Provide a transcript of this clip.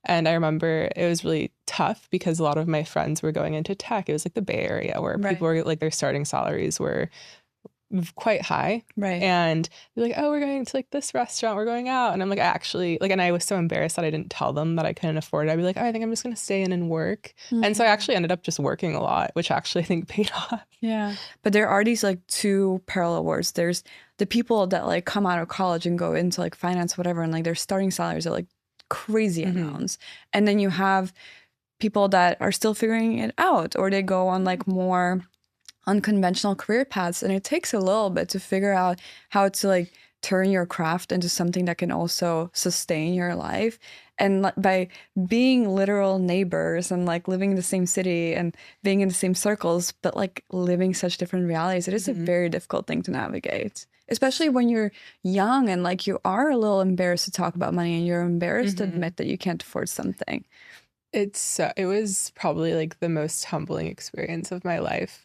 And I remember it was really tough because a lot of my friends were going into tech. It was like the Bay Area where Right. people were like their starting salaries were quite high. Right. And they're like, oh, we're going to like this restaurant, we're going out. And I'm like, actually, like, and I was so embarrassed that I didn't tell them that I couldn't afford it. I'd be like, oh, I think I'm just going to stay in and work. And so I actually ended up just working a lot, which actually I think paid off. Yeah. But there are these like two parallel worlds. There's the people that like come out of college and go into like finance, whatever, and like their starting salaries are like crazy amounts. And then you have people that are still figuring it out, or they go on like more unconventional career paths, and it takes a little bit to figure out how to like turn your craft into something that can also sustain your life. And by being literal neighbors and like living in the same city and being in the same circles, but like living such different realities, it is a very difficult thing to navigate, especially when you're young and like you are a little embarrassed to talk about money and you're embarrassed to admit that you can't afford something. It was probably like the most humbling experience of my life.